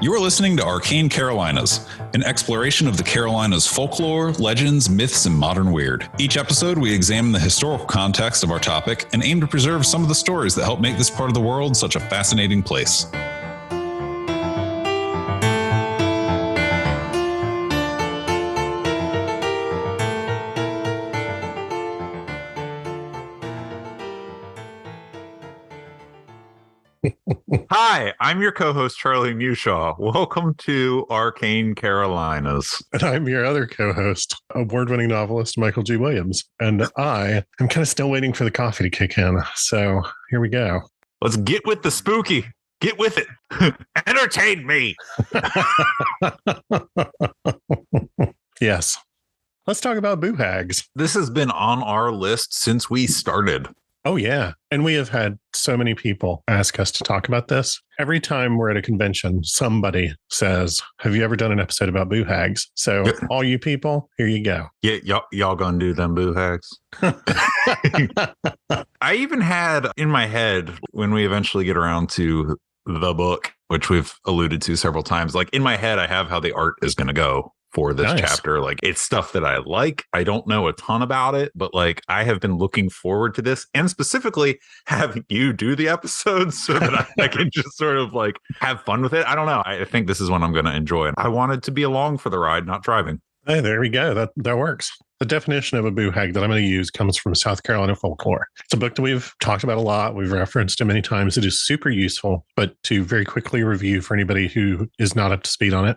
You are listening to Arcane Carolinas, an exploration of the Carolinas' folklore, legends, myths, and modern weird. Each episode, we examine the historical context of our topic and aim to preserve some of the stories that help make this part of the world such a fascinating place. Hi, I'm your co-host, Charlie Mushaw. Welcome to Arcane Carolinas. And I'm your other co-host, award-winning novelist Michael G. Williams. And I am kind of still waiting for the coffee to kick in. So here we go. Let's get with the spooky. Get with it. Entertain me. Yes. Let's talk about Boo Hags. This has been on our list since we started. Oh, yeah. And we have had so many people ask us to talk about this. Every time we're at a convention, somebody says, have you ever done an episode about Boo Hags? So all you people, here you go. Yeah, y'all gonna do them Boo Hags. I even had in my head, when we eventually get around to the book, which we've alluded to several times, like in my head, I have how the art is going to go for this chapter. Like, it's stuff that I like. I don't know a ton about it, but like I have been looking forward to this, and specifically having you do the episodes so that I can just sort of like have fun with it. I don't know. I think this is one I'm going to enjoy. I wanted to be along for the ride, not driving. Hey, there we go. That works. The definition of a Boo Hag that I'm going to use comes from South Carolina folklore. It's a book that we've talked about a lot. We've referenced it many times. It is super useful, but to very quickly review for anybody who is not up to speed on it.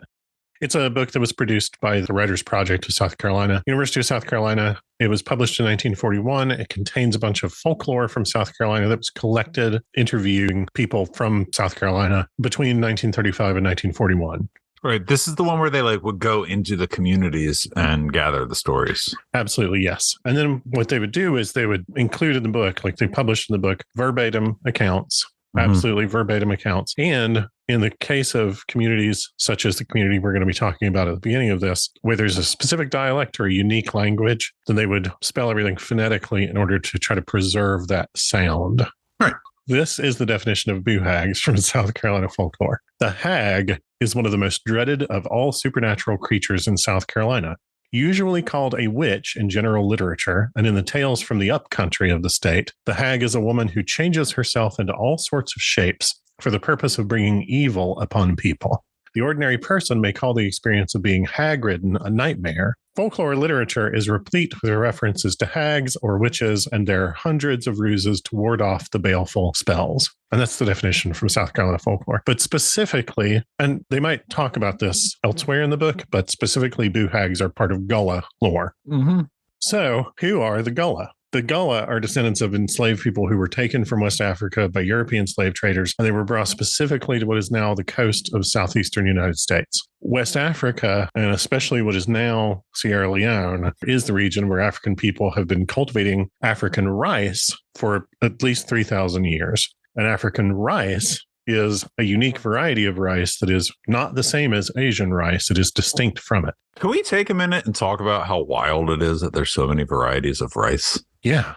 It's a book that was produced by the Writers Project of South Carolina, University of South Carolina. It was published in 1941. It contains a bunch of folklore from South Carolina that was collected interviewing people from South Carolina between 1935 and 1941. Right. This is the one where they like would go into the communities and gather the stories. Absolutely, yes. And then what they would do is they would include in the book, like they published in the book, verbatim accounts. Absolutely verbatim accounts. And in the case of communities such as the community we're going to be talking about at the beginning of this, where there's a specific dialect or a unique language, then they would spell everything phonetically in order to try to preserve that sound. Right. This is the definition of Boo Hags from South Carolina folklore. The hag is one of the most dreaded of all supernatural creatures in South Carolina. Usually called a witch in general literature and in the tales from the upcountry of the state, the hag is a woman who changes herself into all sorts of shapes for the purpose of bringing evil upon people. The ordinary person may call the experience of being hag-ridden a nightmare. Folklore literature is replete with references to hags or witches, and there are hundreds of ruses to ward off the baleful spells. And that's the definition from South Carolina folklore. But specifically, and they might talk about this elsewhere in the book, but specifically Boo Hags are part of Gullah lore. Mm-hmm. So who are the Gullah? The Gullah are descendants of enslaved people who were taken from West Africa by European slave traders, and they were brought specifically to what is now the coast of southeastern United States. West Africa, and especially what is now Sierra Leone, is the region where African people have been cultivating African rice for at least 3,000 years. And African rice is a unique variety of rice that is not the same as Asian rice. It is distinct from it. Can we take a minute and talk about how wild it is that there's so many varieties of rice? Yeah.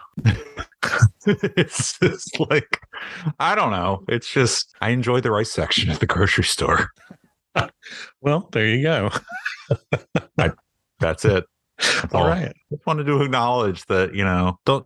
It's just like, I don't know. It's just, I enjoy the rice section at the grocery store. Well, there you go. That's it. All right. I just wanted to acknowledge that,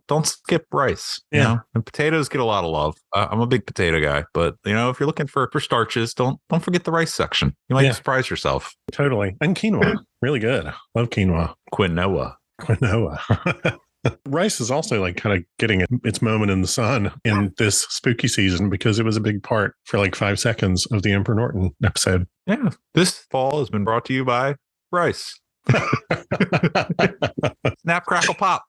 don't skip rice. You know? And potatoes get a lot of love. I'm a big potato guy, but if you're looking for starches, don't forget the rice section. You might surprise yourself. Totally. And quinoa, really good. Love quinoa. Quinoa. Rice is also like kind of getting its moment in the sun in this spooky season because it was a big part for like 5 seconds of the Emperor Norton episode. Yeah. This fall has been brought to you by rice. Snap, crackle, pop.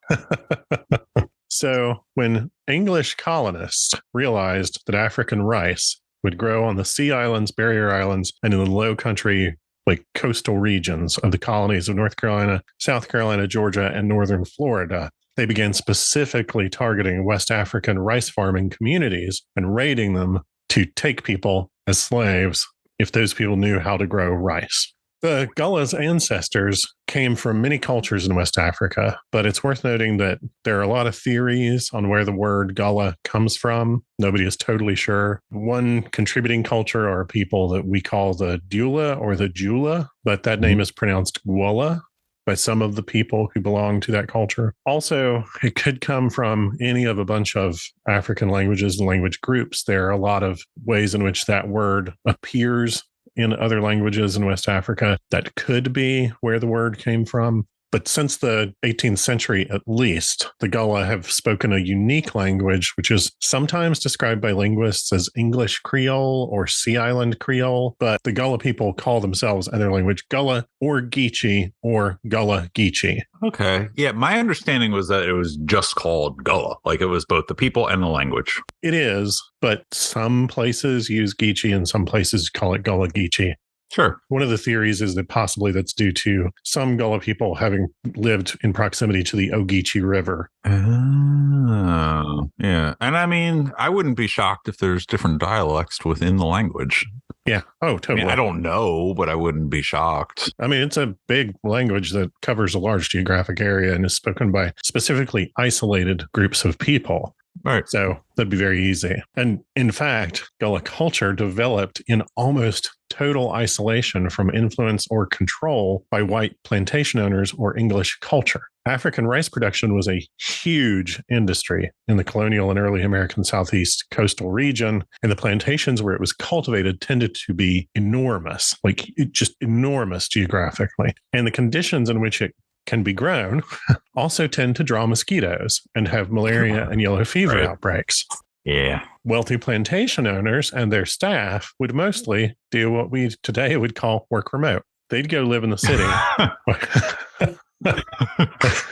So when English colonists realized that African rice would grow on the Sea Islands, Barrier Islands, and in the low country, like coastal regions of the colonies of North Carolina, South Carolina, Georgia, and northern Florida, they began specifically targeting West African rice farming communities and raiding them to take people as slaves if those people knew how to grow rice. The Gullah's ancestors came from many cultures in West Africa, but it's worth noting that there are a lot of theories on where the word Gullah comes from. Nobody is totally sure. One contributing culture are people that we call the Dula or the Jula, but that name is pronounced Gullah by some of the people who belong to that culture. Also, it could come from any of a bunch of African languages and language groups. There are a lot of ways in which that word appears in other languages in West Africa. That could be where the word came from. But since the 18th century, at least, the Gullah have spoken a unique language, which is sometimes described by linguists as English Creole or Sea Island Creole. But the Gullah people call themselves in their language Gullah or Geechee or Gullah Geechee. Okay. Yeah, my understanding was that it was just called Gullah. Like it was both the people and the language. It is, but some places use Geechee and some places call it Gullah Geechee. Sure. One of the theories is that possibly that's due to some Gullah people having lived in proximity to the Ogeechee River. Oh, yeah. And I mean, I wouldn't be shocked if there's different dialects within the language. Yeah. Oh, totally. I mean, I don't know, but I wouldn't be shocked. I mean, it's a big language that covers a large geographic area and is spoken by specifically isolated groups of people. Right. So that'd be very easy. And in fact, Gullah culture developed in almost total isolation from influence or control by white plantation owners or English culture. African rice production was a huge industry in the colonial and early American Southeast coastal region, and the plantations where it was cultivated tended to be enormous, like just enormous geographically. And the conditions in which it can be grown also tend to draw mosquitoes and have malaria and yellow fever outbreaks. Yeah. Wealthy plantation owners and their staff would mostly do what we today would call work remote. They'd go live in the city.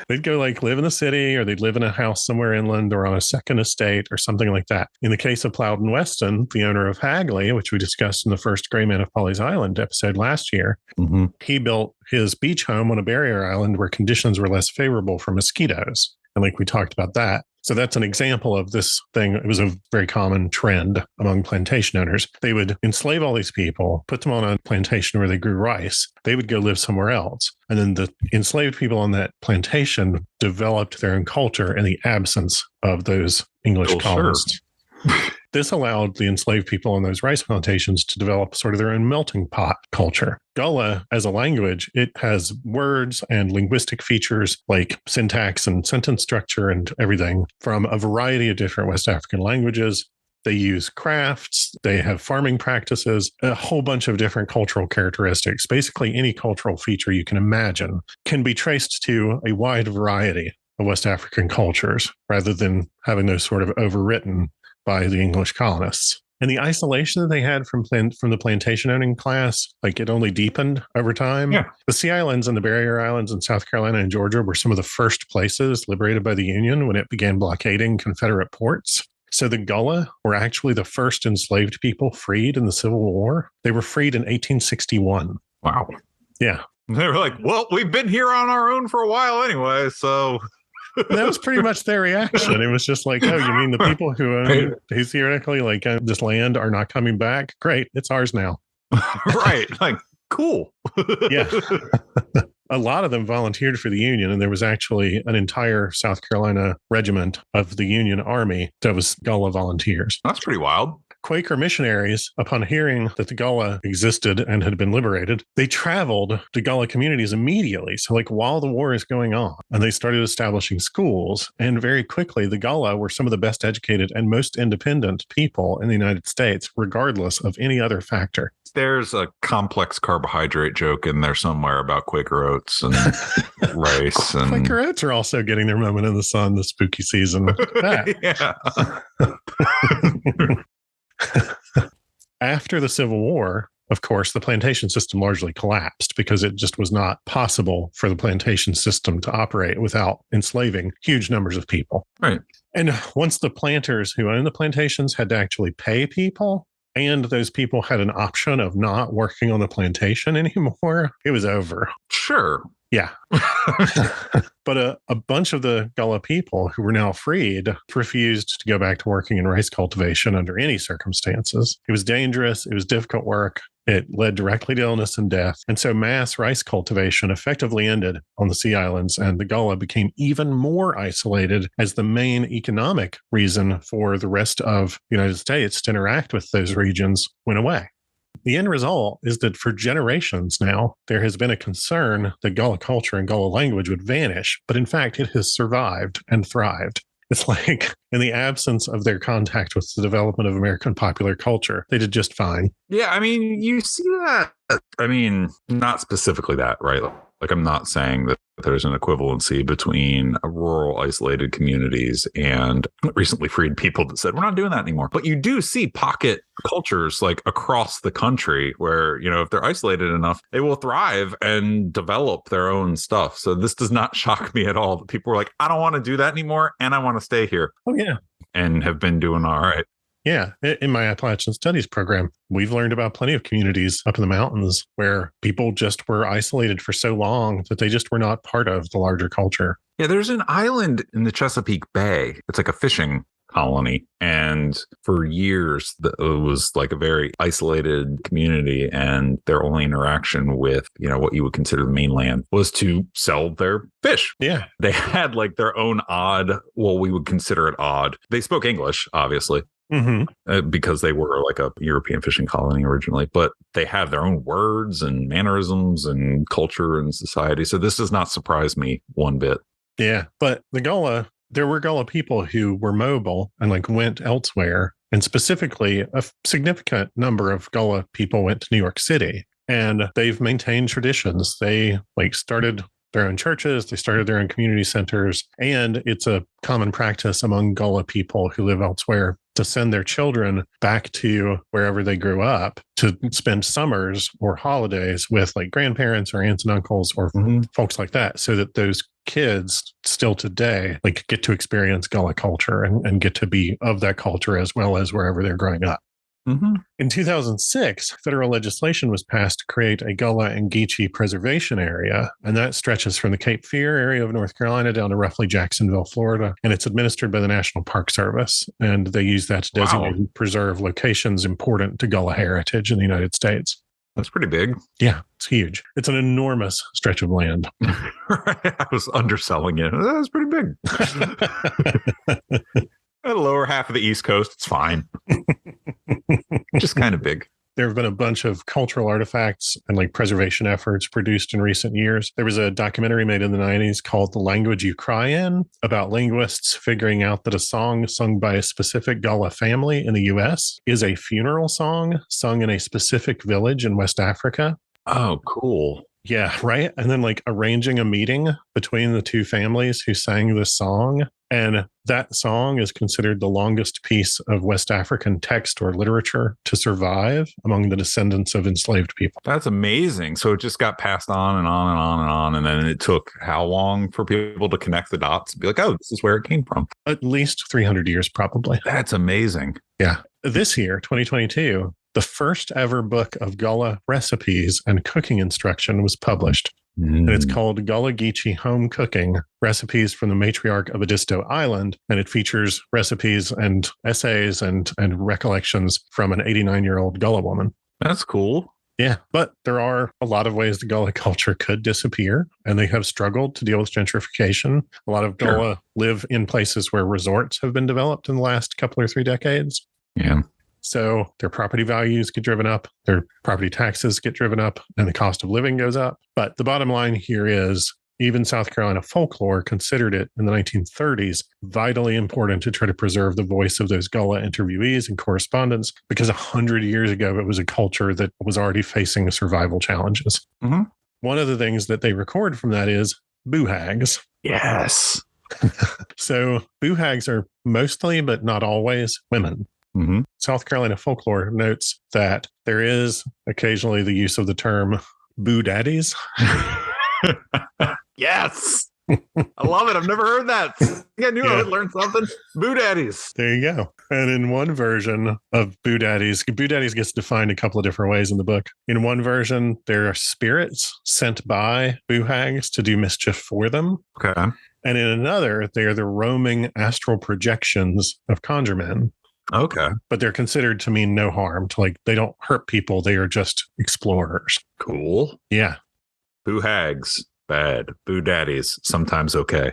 They'd go live in the city, or they'd live in a house somewhere inland or on a second estate or something like that. In the case of Plowden Weston, the owner of Hagley, which we discussed in the first Gray Man of Polly's Island episode last year, he built his beach home on a barrier island where conditions were less favorable for mosquitoes. And we talked about that. So that's an example of this thing. It was a very common trend among plantation owners. They would enslave all these people, put them on a plantation where they grew rice. They would go live somewhere else. And then the enslaved people on that plantation developed their own culture in the absence of those English colonists. Sure. This allowed the enslaved people on those rice plantations to develop sort of their own melting pot culture. Gullah, as a language, it has words and linguistic features like syntax and sentence structure and everything from a variety of different West African languages. They use crafts, they have farming practices, a whole bunch of different cultural characteristics. Basically, any cultural feature you can imagine can be traced to a wide variety of West African cultures rather than having those sort of overwritten by the English colonists. And the isolation that they had from the plantation owning class, it only deepened over time. Yeah. The Sea Islands and the Barrier Islands in South Carolina and Georgia were some of the first places liberated by the Union when it began blockading Confederate ports. So the Gullah were actually the first enslaved people freed in the Civil War. They were freed in 1861. Wow. Yeah. They were like, well, we've been here on our own for a while anyway, so... That was pretty much their reaction. It was just like, oh, you mean the people who own, who theoretically own this land are not coming back? Great, it's ours now. Right. Cool. Yeah. A lot of them volunteered for the Union, and there was actually an entire South Carolina regiment of the Union Army that was Gullah volunteers. That's pretty wild. Quaker missionaries, upon hearing that the Gullah existed and had been liberated, they traveled to Gullah communities immediately. So while the war is going on, and they started establishing schools. And very quickly, the Gullah were some of the best educated and most independent people in the United States, regardless of any other factor. There's a complex carbohydrate joke in there somewhere about Quaker oats and rice. And Quaker oats are also getting their moment in the sun this spooky season. Yeah. After the Civil War, of course, the plantation system largely collapsed because it just was not possible for the plantation system to operate without enslaving huge numbers of people. Right. And once the planters who owned the plantations had to actually pay people, and those people had an option of not working on the plantation anymore, it was over. Sure. Yeah. But a bunch of the Gullah people who were now freed refused to go back to working in rice cultivation under any circumstances. It was dangerous. It was difficult work. It led directly to illness and death. And so mass rice cultivation effectively ended on the Sea Islands, and the Gullah became even more isolated as the main economic reason for the rest of the United States to interact with those regions went away. The end result is that for generations now, there has been a concern that Gullah culture and Gullah language would vanish, but in fact, it has survived and thrived. It's like in the absence of their contact with the development of American popular culture, they did just fine. Yeah, I mean, you see that. I mean, not specifically that, right? Like, I'm not saying that there's an equivalency between rural, isolated communities and recently freed people that said, we're not doing that anymore. But you do see pocket cultures like across the country where, you know, if they're isolated enough, they will thrive and develop their own stuff. So this does not shock me at all that people are like, I don't want to do that anymore and I want to stay here. Oh, yeah. And have been doing all right. Yeah. In my Appalachian Studies program, we've learned about plenty of communities up in the mountains where people just were isolated for so long that they just were not part of the larger culture. Yeah, there's an island in the Chesapeake Bay. It's like a fishing colony. And for years, it was like a very isolated community. And their only interaction with, you know, what you would consider the mainland was to sell their fish. Yeah. They had like their own odd, well, we would consider it odd. They spoke English, obviously. Because they were like a European fishing colony originally, but they have their own words and mannerisms and culture and society. So this does not surprise me one bit. Yeah. But there were Gullah people who were mobile and like went elsewhere. And specifically, a significant number of Gullah people went to New York City, and they've maintained traditions. They like started their own churches, they started their own community centers, and it's a common practice among Gullah people who live elsewhere to send their children back to wherever they grew up to spend summers or holidays with like grandparents or aunts and uncles or folks like that, so that those kids still today like get to experience Gullah culture and get to be of that culture as well as wherever they're growing up. In 2006, federal legislation was passed to create a Gullah and Geechee preservation area, and that stretches from the Cape Fear area of North Carolina down to roughly Jacksonville, Florida, and it's administered by the National Park Service, and they use that to designate and preserve locations important to Gullah heritage in the United States. That's pretty big. Yeah, it's huge. It's an enormous stretch of land. I was underselling it. That's pretty big. The lower half of the East Coast, it's fine. Just kind of big. There have been a bunch of cultural artifacts and like preservation efforts produced in recent years. There was a documentary made in the 90s called The Language You Cry In, about linguists figuring out that a song sung by a specific Gullah family in the US is a funeral song sung in a specific village in West Africa. Oh, cool. Yeah, right. And then like arranging a meeting between the two families who sang this song. And that song is considered the longest piece of West African text or literature to survive among the descendants of enslaved people. That's amazing. So it just got passed on and on and on and on. And then it took how long for people to connect the dots and be like, oh, this is where it came from? At least 300 years, probably. That's amazing. Yeah. This year, 2022, the first ever book of Gullah recipes and cooking instruction was published. And it's called Gullah Geechee Home Cooking, Recipes from the Matriarch of Edisto Island. And it features recipes and essays and recollections from an 89-year-old Gullah woman. That's cool. Yeah, but there are a lot of ways the Gullah culture could disappear, and they have struggled to deal with gentrification. A lot of Gullah live in places where resorts have been developed in the last couple or 3 decades. Yeah. So their property values get driven up, their property taxes get driven up, and the cost of living goes up. But the bottom line here is even South Carolina folklore considered it in the 1930s vitally important to try to preserve the voice of those Gullah interviewees and correspondents, because 100 years ago, it was a culture that was already facing survival challenges. One of the things that they record from that is Boo Hags. Yes. So Boo Hags are mostly, but not always, women. South Carolina folklore notes that there is occasionally the use of the term Boo Daddies. Yes. I love it. I've never heard that. I knew I would learn something. Boo Daddies. There you go. And in one version of Boo Daddies gets defined a couple of different ways in the book. In one version, there are spirits sent by Boo Hags to do mischief for them. Okay. And in another, they are the roaming astral projections of conjure men. Okay. But they're considered to mean no harm. To like, they don't hurt people. They are just explorers. Cool. Yeah. Boo Hags, bad. Boo Daddies, sometimes okay.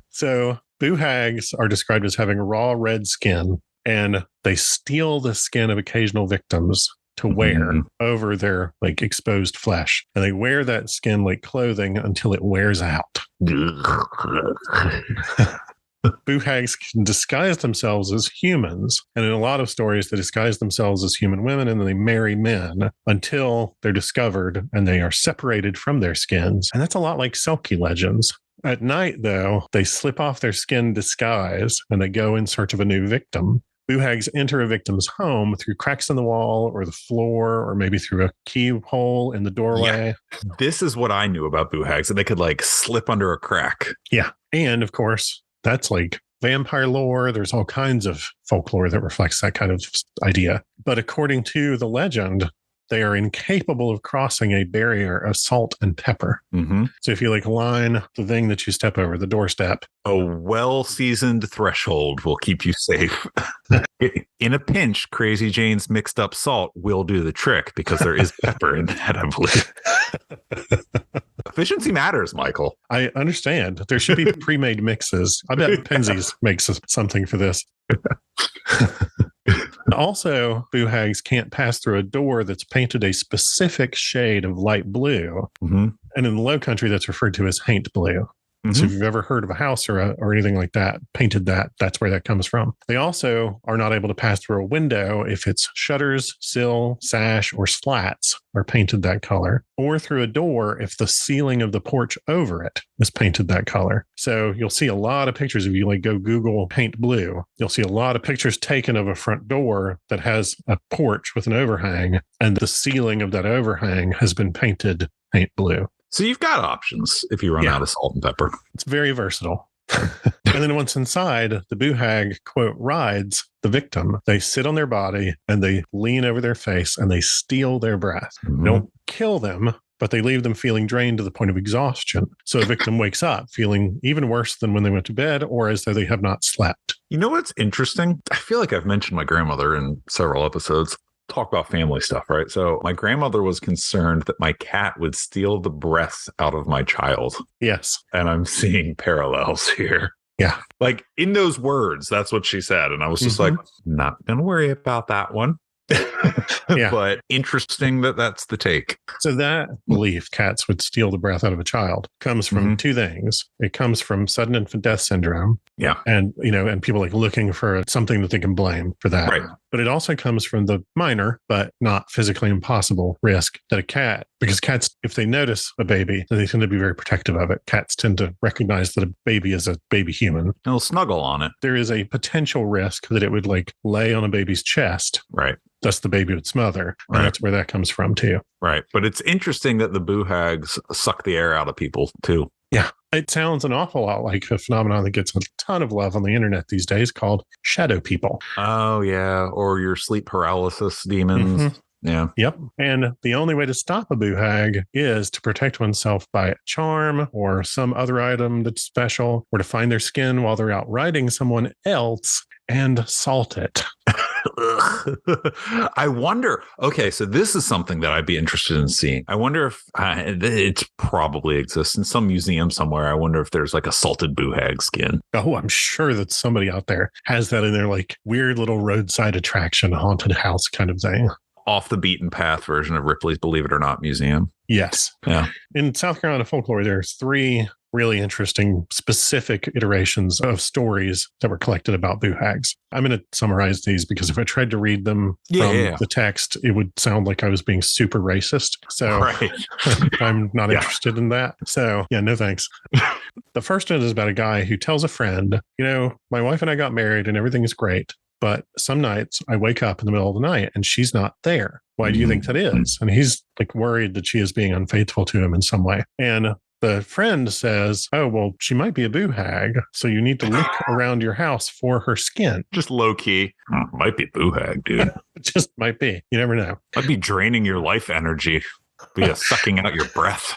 So Boo Hags are described as having raw red skin, and they steal the skin of occasional victims to wear over their like exposed flesh. And they wear that skin like clothing until it wears out. Boo Hags can disguise themselves as humans. And in a lot of stories, they disguise themselves as human women and then they marry men until they're discovered and they are separated from their skins. And that's a lot like Selkie legends. At night, though, they slip off their skin disguise and they go in search of a new victim. Boo Hags enter a victim's home through cracks in the wall or the floor, or maybe through a keyhole in the doorway. Yeah. This is what I knew about Boo Hags, that they could like slip under a crack. Yeah. And of course, that's like vampire lore. There's all kinds of folklore that reflects that kind of idea. But according to the legend, they are incapable of crossing a barrier of salt and pepper. Mm-hmm. So if you like line the thing that you step over, the doorstep, a well-seasoned threshold will keep you safe. In a pinch, Crazy Jane's mixed up salt will do the trick because there is pepper in that, I believe. Efficiency matters, Michael. I understand. There should be pre-made mixes. I bet Penzies makes something for this. Also, Boo Hags can't pass through a door that's painted a specific shade of light blue. Mm-hmm. And in the Low Country, that's referred to as haint blue. Mm-hmm. So if you've ever heard of a house or anything like that, painted that, that's where that comes from. They also are not able to pass through a window if its shutters, sill, sash, or slats are painted that color, or through a door if the ceiling of the porch over it is painted that color. So you'll see a lot of pictures if you like go Google paint blue. You'll see a lot of pictures taken of a front door that has a porch with an overhang, and the ceiling of that overhang has been painted paint blue. So you've got options if you run out of salt and pepper. It's very versatile. And then once inside, the Boo Hag, quote, rides the victim. They sit on their body and they lean over their face and they steal their breath. Mm-hmm. They don't kill them, but they leave them feeling drained to the point of exhaustion. So a victim wakes up feeling even worse than when they went to bed or as though they have not slept. You know what's interesting? I feel like I've mentioned my grandmother in several episodes. Talk about family stuff, right? So my grandmother was concerned that my cat would steal the breath out of my child. Yes. And I'm seeing parallels here. Yeah. Like in those words, that's what she said. And I was just like, not going to worry about that one. Yeah. But interesting that that's the take. So that belief cats would steal the breath out of a child comes from two things. It comes from sudden infant death syndrome. Yeah. And, and people like looking for something that they can blame for that. Right. But it also comes from the minor, but not physically impossible risk that a cat, because cats, if they notice a baby, then they tend to be very protective of it. Cats tend to recognize that a baby is a baby human. They'll snuggle on it. There is a potential risk that it would like lay on a baby's chest. Right. Thus the baby would smother. And right. That's where that comes from too. Right. But it's interesting that the Boo Hags suck the air out of people too. Yeah. It sounds an awful lot like a phenomenon that gets a ton of love on the internet these days called shadow people. Oh, yeah. Or your sleep paralysis demons. Mm-hmm. Yeah. Yep. And the only way to stop a Boo Hag is to protect oneself by a charm or some other item that's special, or to find their skin while they're out riding someone else and salt it. I wonder. Okay, so this is something that I'd be interested in seeing. I wonder if it probably exists in some museum somewhere. I wonder if there's like a salted Boo Hag skin. Oh, I'm sure that somebody out there has that in their like weird little roadside attraction, haunted house kind of thing. Off the beaten path version of Ripley's Believe It or Not museum. Yes. Yeah. In South Carolina folklore, there's 3 really interesting specific iterations of stories that were collected about Boo Hags. I'm going to summarize these because if I tried to read them from the text, it would sound like I was being super racist. So I'm not interested in that. So yeah, no thanks. The first one is about a guy who tells a friend, my wife and I got married and everything is great. But some nights I wake up in the middle of the night and she's not there. Why do you think that is? And he's like worried that she is being unfaithful to him in some way. And the friend says, oh, well, she might be a Boo Hag, so you need to look around your house for her skin. Just low key. Might be Boo Hag, dude. Just might be. You never know. Might be draining your life energy. Be sucking out your breath.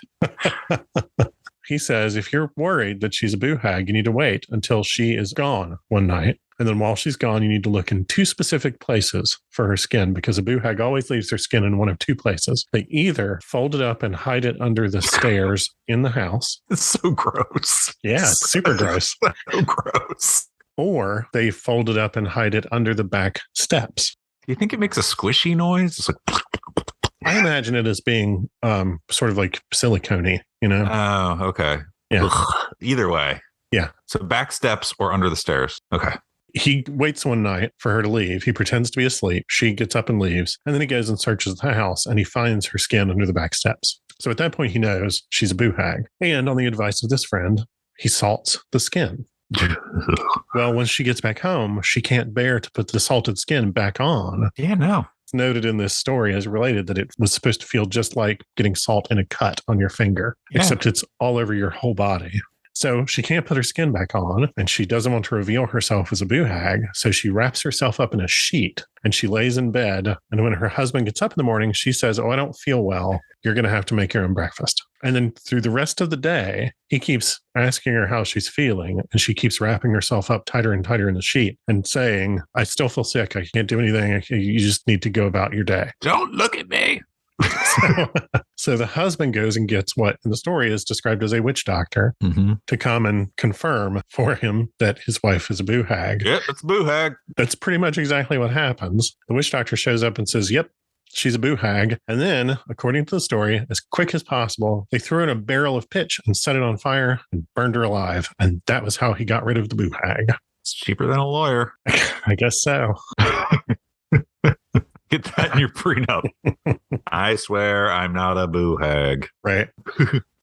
He says, if you're worried that she's a Boo Hag, you need to wait until she is gone one night. And then while she's gone, you need to look in 2 specific places for her skin, because a Boo Hag always leaves her skin in one of 2 places. They either fold it up and hide it under the stairs in the house. It's so gross. Yeah, it's super gross. So gross. Or they fold it up and hide it under the back steps. Do you think it makes a squishy noise? It's like... I imagine it as being sort of like silicone-y, you know? Oh, okay. Yeah. Ugh. Either way. Yeah. So back steps or under the stairs. Okay. He waits one night for her to leave. He pretends to be asleep. She gets up and leaves. And then he goes and searches the house and he finds her skin under the back steps. So at that point, he knows she's a Boo Hag. And on the advice of this friend, he salts the skin. Well, when she gets back home, she can't bear to put the salted skin back on. Yeah, no. It's noted in this story as related that it was supposed to feel just like getting salt in a cut on your finger, except it's all over your whole body. So she can't put her skin back on, and she doesn't want to reveal herself as a Boo Hag. So she wraps herself up in a sheet and she lays in bed. And when her husband gets up in the morning, she says, oh, I don't feel well. You're going to have to make your own breakfast. And then through the rest of the day, he keeps asking her how she's feeling. And she keeps wrapping herself up tighter and tighter in the sheet and saying, I still feel sick. I can't do anything. You just need to go about your day. Don't look at me. So the husband goes and gets what in the story is described as a witch doctor to come and confirm for him that his wife is a Boo Hag. Yep, it's a Boo Hag. That's pretty much exactly what happens. The witch doctor shows up and says, yep, she's a Boo Hag. And then, according to the story, as quick as possible, they threw in a barrel of pitch and set it on fire and burned her alive. And that was how he got rid of the Boo Hag. It's cheaper than a lawyer. I guess so. Get that in your prenup. I swear I'm not a Boo Hag. Right.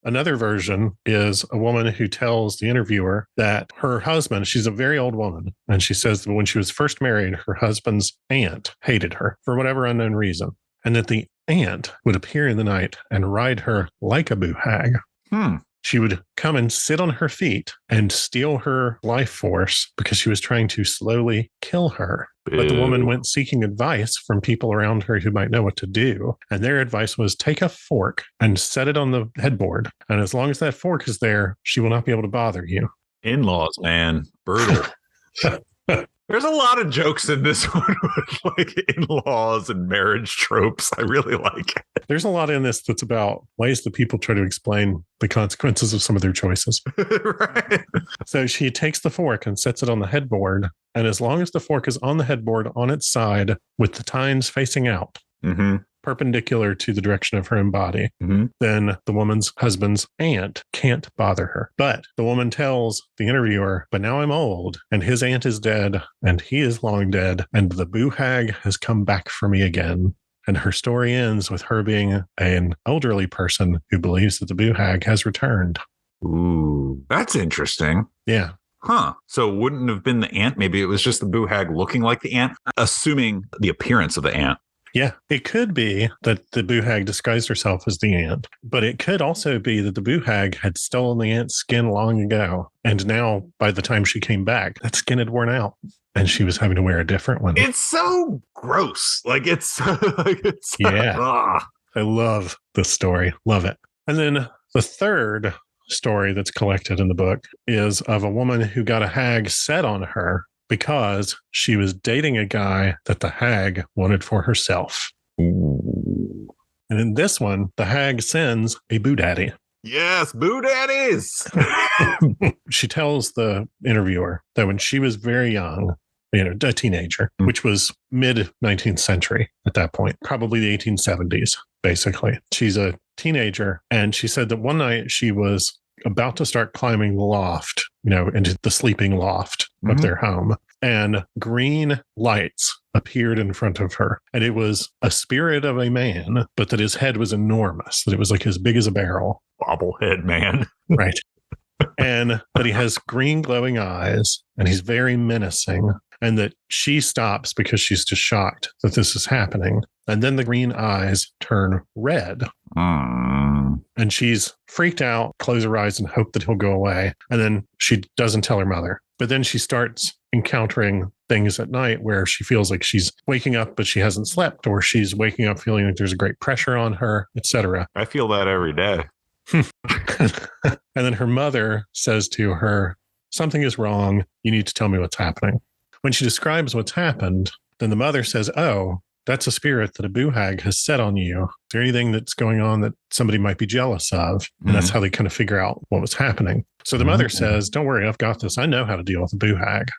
Another version is a woman who tells the interviewer that her husband, she's a very old woman, and she says that when she was first married, her husband's aunt hated her for whatever unknown reason, and that the aunt would appear in the night and ride her like a Boo Hag. She would come and sit on her feet and steal her life force because she was trying to slowly kill her. But the woman went seeking advice from people around her who might know what to do. And their advice was take a fork and set it on the headboard. And as long as that fork is there, she will not be able to bother you. In-laws, man. Brutal. There's a lot of jokes in this one with like in-laws and marriage tropes. I really like it. There's a lot in this that's about ways that people try to explain the consequences of some of their choices. Right. So she takes the fork and sets it on the headboard. And as long as the fork is on the headboard on its side with the tines facing out, perpendicular to the direction of her own body, then the woman's husband's aunt can't bother her. But the woman tells the interviewer, but now I'm old and his aunt is dead and he is long dead and the Boo Hag has come back for me again. And her story ends with her being an elderly person who believes that the Boo Hag has returned. Ooh, that's interesting. Yeah. Huh. So it wouldn't have been the aunt. Maybe it was just the Boo Hag looking like the aunt, assuming the appearance of the aunt. Yeah, it could be that the Boo Hag disguised herself as the aunt, but it could also be that the Boo Hag had stolen the aunt's skin long ago. And now, by the time she came back, that skin had worn out and she was having to wear a different one. It's so gross. Yeah. I love this story. Love it. And then the third story that's collected in the book is of a woman who got a hag set on her because she was dating a guy that the hag wanted for herself. Ooh. And in this one, the hag sends a Boo Daddy. Yes, Boo Daddies. She tells the interviewer that when she was very young, a teenager, which was mid-19th century at that point, probably the 1870s, basically. She's a teenager, and she said that one night she was about to start climbing the loft, into the sleeping loft of their home. And green lights appeared in front of her. And it was a spirit of a man, but that his head was enormous, that it was like as big as a barrel. Bobblehead man. Right. And that he has green glowing eyes and he's very menacing. And that she stops because she's just shocked that this is happening. And then the green eyes turn red. And she's freaked out, close her eyes and hope that he'll go away. And then she doesn't tell her mother. But then she starts encountering things at night where she feels like she's waking up, but she hasn't slept, or she's waking up feeling like there's a great pressure on her, etc. I feel that every day. And then her mother says to her, something is wrong. You need to tell me what's happening. When she describes what's happened, then the mother says, oh, that's a spirit that a Boo Hag has set on you. Is there anything that's going on that somebody might be jealous of? And that's how they kind of figure out what was happening. So the mother says, don't worry, I've got this. I know how to deal with a Boo Hag.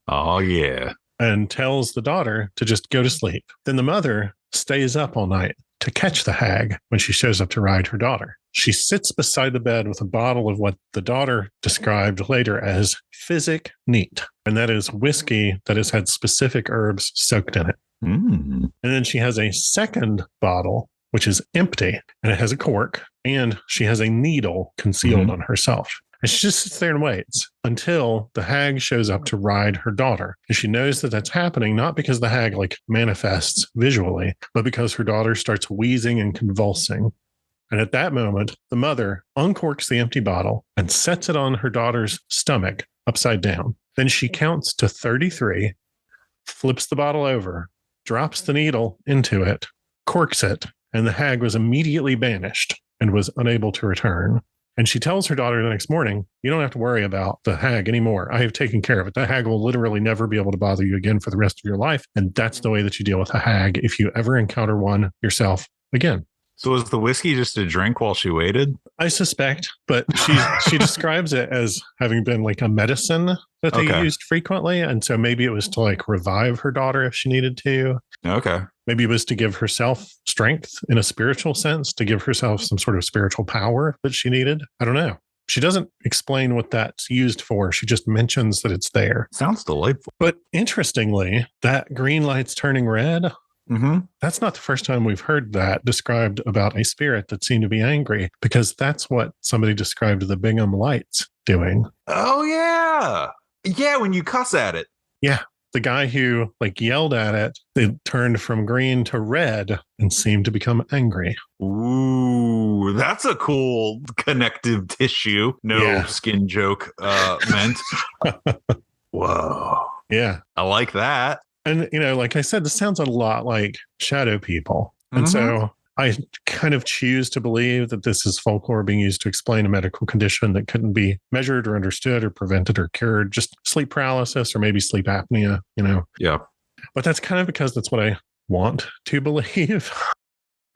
Oh, yeah. And tells the daughter to just go to sleep. Then the mother stays up all night to catch the hag when she shows up to ride her daughter. She sits beside the bed with a bottle of what the daughter described later as physic neat. And that is whiskey that has had specific herbs soaked in it. And then she has a second bottle, which is empty, and it has a cork, and she has a needle concealed on herself. And she just sits there and waits until the hag shows up to ride her daughter. And she knows that that's happening, not because the hag like manifests visually, but because her daughter starts wheezing and convulsing. And at that moment, the mother uncorks the empty bottle and sets it on her daughter's stomach upside down. Then she counts to 33, flips the bottle over, drops the needle into it, corks it, and the hag was immediately banished and was unable to return. And she tells her daughter the next morning, you don't have to worry about the hag anymore. I have taken care of it. The hag will literally never be able to bother you again for the rest of your life. And that's the way that you deal with a hag if you ever encounter one yourself again. So was the whiskey just a drink while she waited? I suspect, but she describes it as having been like a medicine that they used frequently. And so maybe it was to like revive her daughter if she needed to. Okay. Maybe it was to give herself strength in a spiritual sense, to give herself some sort of spiritual power that she needed. I don't know. She doesn't explain what that's used for. She just mentions that it's there. Sounds delightful. But interestingly, that green light's turning red. That's not the first time we've heard that described about a spirit that seemed to be angry, because that's what somebody described the Bingham lights doing. Oh, yeah. Yeah, when you cuss at it. Yeah. The guy who like yelled at it, it turned from green to red and seemed to become angry. Ooh, that's a cool connective tissue. No skin joke meant. Whoa. Yeah. I like that. And, you know, like I said, this sounds a lot like shadow people. And so I kind of choose to believe that this is folklore being used to explain a medical condition that couldn't be measured or understood or prevented or cured, just sleep paralysis or maybe sleep apnea, you know? Yeah. But that's kind of because that's what I want to believe.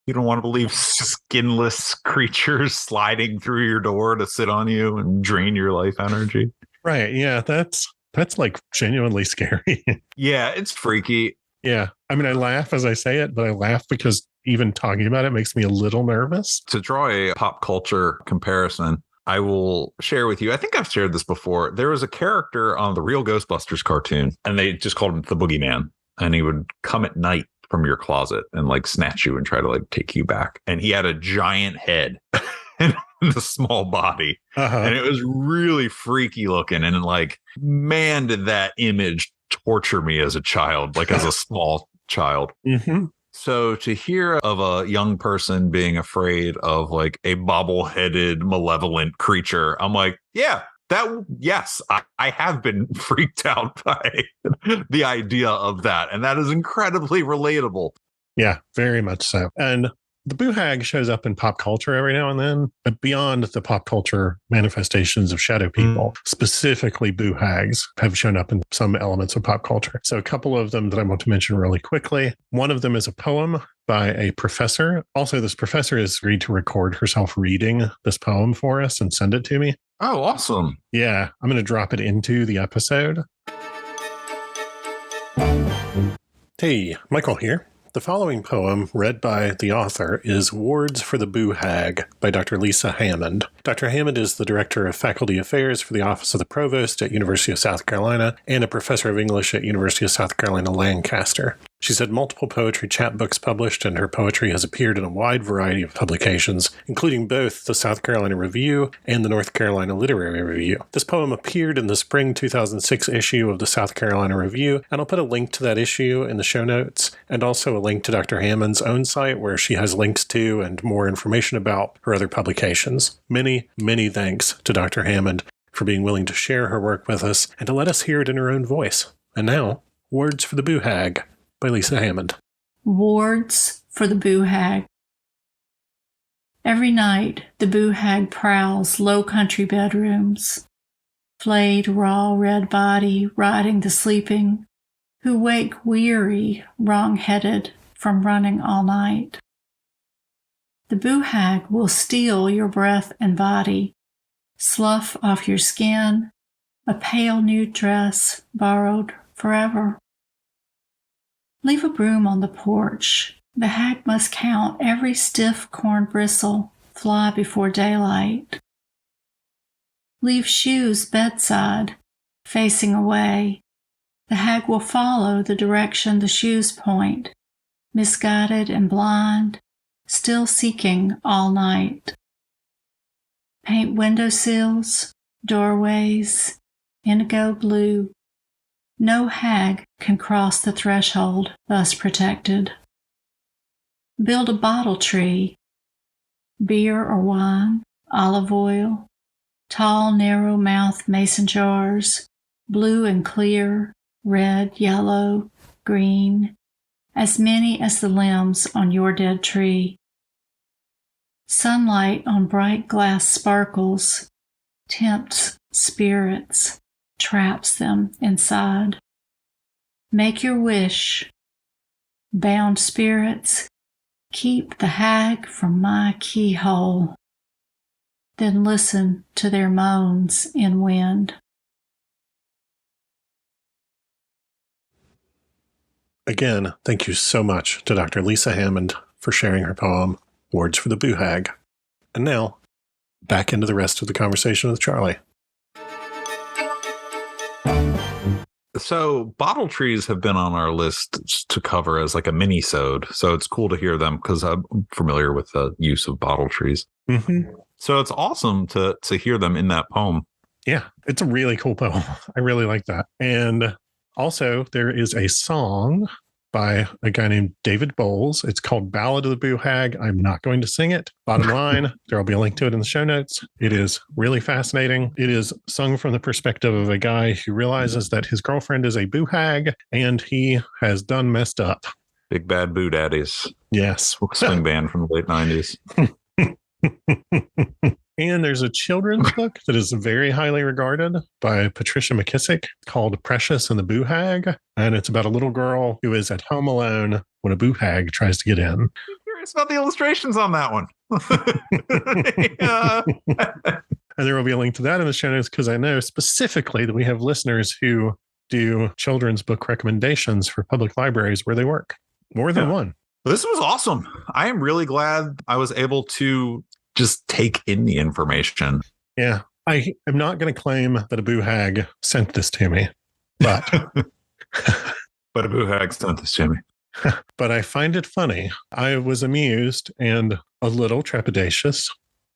You don't want to believe skinless creatures sliding through your door to sit on you and drain your life energy. Right. Yeah. That's like genuinely scary. Yeah, it's freaky. Yeah. I mean, I laugh as I say it, but I laugh because even talking about it makes me a little nervous. To draw a pop culture comparison, I will share with you. I think I've shared this before. There was a character on the Real Ghostbusters cartoon, and they just called him the Boogeyman. And he would come at night from your closet and like snatch you and try to like take you back. And he had a giant head and a small body. And it was really freaky looking. And like, man, did that image torture me as a child, like as a small child. So to hear of a young person being afraid of like a bobble-headed malevolent creature, I'm like, yeah, I have been freaked out by the idea of that. And that is incredibly relatable. Yeah, very much so. And the Boo Hag shows up in pop culture every now and then, but beyond the pop culture manifestations of shadow people, specifically Boo Hags have shown up in some elements of pop culture. So a couple of them that I want to mention really quickly. One of them is a poem by a professor. Also, this professor has agreed to record herself reading this poem for us and send it to me. Oh, awesome. Yeah, I'm going to drop it into the episode. Hey, Michael here. The following poem, read by the author, is Wards for the Boo Hag by Dr. Lisa Hammond. Dr. Hammond is the Director of Faculty Affairs for the Office of the Provost at University of South Carolina and a Professor of English at University of South Carolina, Lancaster. She's had multiple poetry chapbooks published, and her poetry has appeared in a wide variety of publications, including both the South Carolina Review and the North Carolina Literary Review. This poem appeared in the spring 2006 issue of the South Carolina Review, and I'll put a link to that issue in the show notes, and also a link to Dr. Hammond's own site where she has links to and more information about her other publications. Many, many thanks to Dr. Hammond for being willing to share her work with us and to let us hear it in her own voice. And now, Words for the Boo Hag by Lisa Hammond. Wards for the Boo Hag. Every night, the Boo Hag prowls low country bedrooms, flayed raw red body riding the sleeping, who wake weary, wrong-headed from running all night. The Boo Hag will steal your breath and body, slough off your skin, a pale new dress borrowed forever. Leave a broom on the porch. The hag must count every stiff corn bristle fly before daylight. Leave shoes bedside, facing away. The hag will follow the direction the shoes point, misguided and blind, still seeking all night. Paint windowsills, doorways, indigo blue. No hag can cross the threshold thus protected. Build a bottle tree, beer or wine, olive oil, tall narrow-mouthed mason jars, blue and clear, red, yellow, green, as many as the limbs on your dead tree. Sunlight on bright glass sparkles, tempts spirits, traps them inside. Make your wish. Bound spirits, keep the hag from my keyhole. Then listen to their moans in wind. Again, thank you so much to Dr. Lisa Hammond for sharing her poem, Words for the Boo Hag. And now, back into the rest of the conversation with Charlie. So bottle trees have been on our list to cover as like a mini-sode. So it's cool to hear them because I'm familiar with the use of bottle trees. Mm-hmm. So it's awesome to hear them in that poem. Yeah, it's a really cool poem. I really like that. And also there is a song by a guy named David Bowles. It's called Ballad of the Boo Hag. I'm not going to sing it. Bottom line, there will be a link to it in the show notes. It is really fascinating. It is sung from the perspective of a guy who realizes that his girlfriend is a boo hag and he has done messed up. Big Bad Boo Daddies. Yes. Swing band from the late 90s. And there's a children's book that is very highly regarded by Patricia McKissick called Precious and the Boo Hag. And it's about a little girl who is at home alone when a boo hag tries to get in. I'm curious about the illustrations on that one. And there will be a link to that in the show notes because I know specifically that we have listeners who do children's book recommendations for public libraries where they work. More than one. This was awesome. I am really glad I was able to just take in the information. Yeah. I am not going to claim that a boo hag sent this to me, but but a boo hag sent this to me. But I find it funny. I was amused and a little trepidatious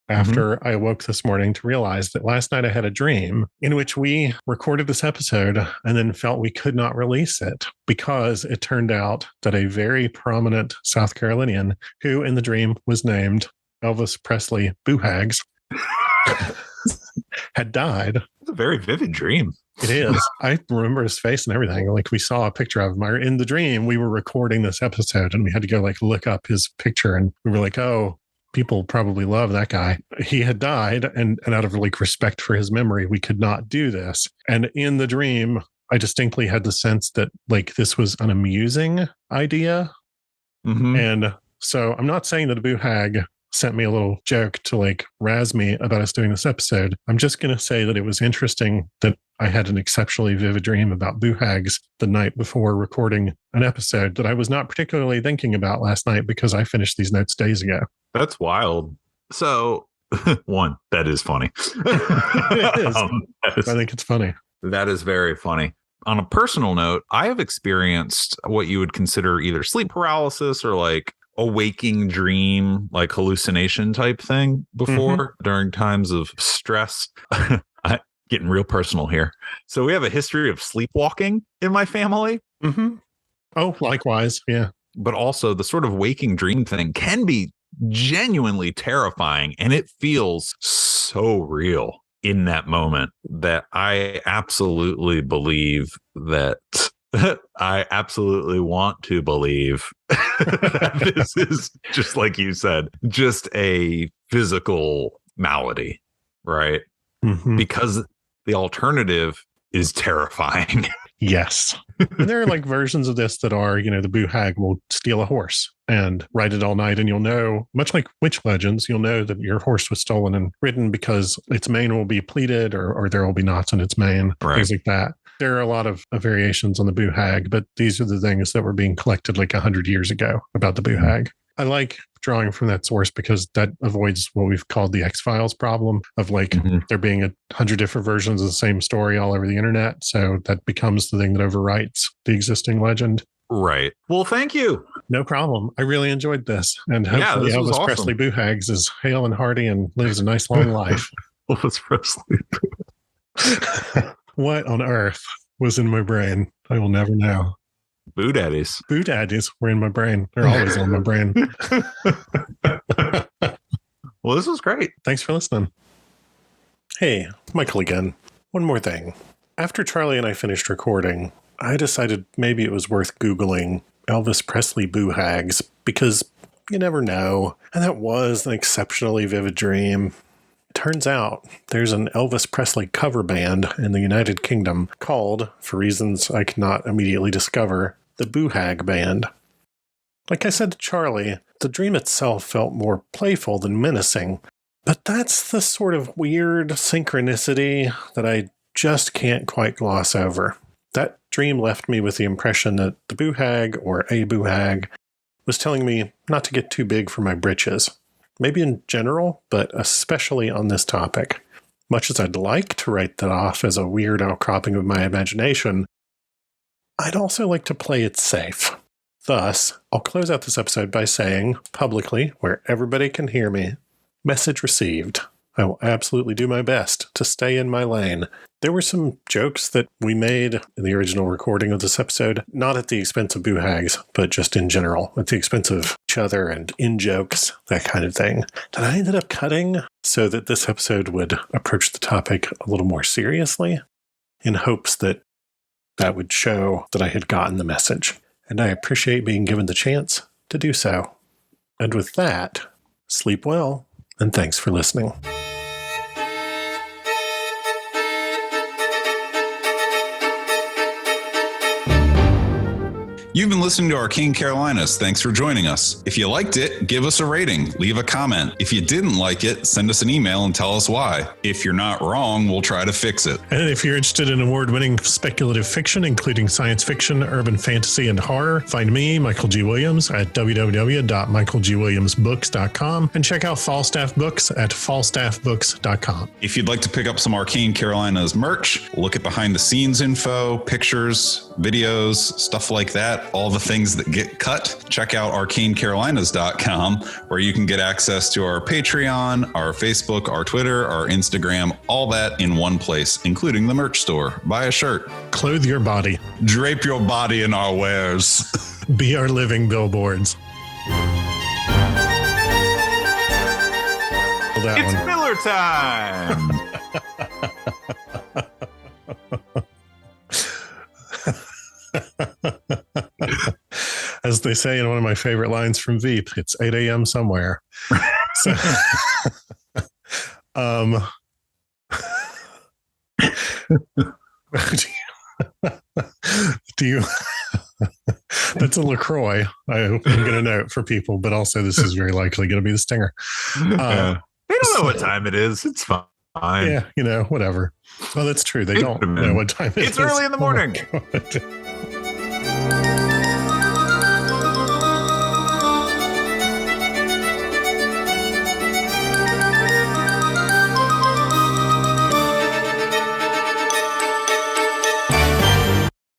after I awoke this morning to realize that last night I had a dream in which we recorded this episode and then felt we could not release it because it turned out that a very prominent South Carolinian who in the dream was named Elvis Presley Boo Hags had died. It's a very vivid dream. It is. I remember his face and everything. Like we saw a picture of him in the dream. We were recording this episode and we had to go like look up his picture and we were like, oh, people probably love that guy. He had died and out of like respect for his memory, we could not do this. And in the dream, I distinctly had the sense that like this was an amusing idea. Mm-hmm. And so I'm not saying that a boo hag sent me a little joke to like razz me about us doing this episode. I'm just going to say that it was interesting that I had an exceptionally vivid dream about boo hags the night before recording an episode that I was not particularly thinking about last night because I finished these notes days ago. That's wild. So one, that is funny. It is. I think it's funny. That is very funny. on a personal note, I have experienced what you would consider either sleep paralysis or like a waking dream, like hallucination type thing before during times of stress. Getting real personal here. So we have a history of sleepwalking in my family. Oh, likewise. Yeah. But also the sort of waking dream thing can be genuinely terrifying, and it feels so real in that moment that I absolutely believe that I absolutely want to believe that this is, just like you said, just a physical malady, right? Because the alternative is terrifying. Yes. And there are like versions of this that are, the Boo Hag will steal a horse and ride it all night. And you'll know, much like witch legends, you'll know that your horse was stolen and ridden because its mane will be pleated or there will be knots in its mane, things like that. There are a lot of variations on the Boo Hag, but these are the things that were being collected like 100 years ago about the Boo Hag. I like drawing from that source because that avoids what we've called the X-Files problem of like there being 100 different versions of the same story all over the internet. So that becomes the thing that overwrites the existing legend. Right. Well, thank you. No problem. I really enjoyed this. And hopefully this was Elvis awesome. Presley Boo Hags is hale and hearty and lives a nice long life. Elvis Presley. What on earth was in my brain? I will never know. Boo Daddies. Boo Daddies were in my brain. They're always on my brain. Well, this was great. Thanks for listening. Hey, Michael again. One more thing. After Charlie and I finished recording, I decided maybe it was worth Googling Elvis Presley Boo Hags because you never know. And that was an exceptionally vivid dream. It turns out there's an Elvis Presley cover band in the United Kingdom called, for reasons I cannot immediately discover, the Boo Hag Band. Like I said to Charlie, the dream itself felt more playful than menacing, but that's the sort of weird synchronicity that I just can't quite gloss over. That dream left me with the impression that the Boo Hag, or a Boo Hag, was telling me not to get too big for my britches. Maybe in general, but especially on this topic. Much as I'd like to write that off as a weird outcropping of my imagination, I'd also like to play it safe. Thus, I'll close out this episode by saying, publicly, where everybody can hear me, message received. I will absolutely do my best to stay in my lane. There were some jokes that we made in the original recording of this episode, not at the expense of Boo Hags, but just in general, at the expense of each other and in-jokes, that kind of thing, that I ended up cutting so that this episode would approach the topic a little more seriously, in hopes that that would show that I had gotten the message. And I appreciate being given the chance to do so. And with that, sleep well, and thanks for listening. You've been listening to Arcane Carolinas. Thanks for joining us. If you liked it, give us a rating, leave a comment. If you didn't like it, send us an email and tell us why. If you're not wrong, we'll try to fix it. And if you're interested in award-winning speculative fiction, including science fiction, urban fantasy, and horror, find me, Michael G. Williams, at www.michaelgwilliamsbooks.com and check out Falstaff Books at falstaffbooks.com. If you'd like to pick up some Arcane Carolinas merch, look at behind-the-scenes info, pictures, videos, stuff like that, all the things that get cut, check out arcanecarolinas.com, where you can get access to our Patreon, our Facebook, our Twitter, our Instagram, all that in one place, including the merch store. Buy a shirt. Clothe your body. Drape your body in our wares. Be our living billboards. It's filler time! As they say in one of my favorite lines from Veep, it's 8 a.m. somewhere. So, do you that's a LaCroix I'm going to note for people, but also this is very likely going to be the stinger. They don't know what time it is. It's fine. Yeah, whatever. Well, that's true. They don't know what time it is. It's early in the morning. Oh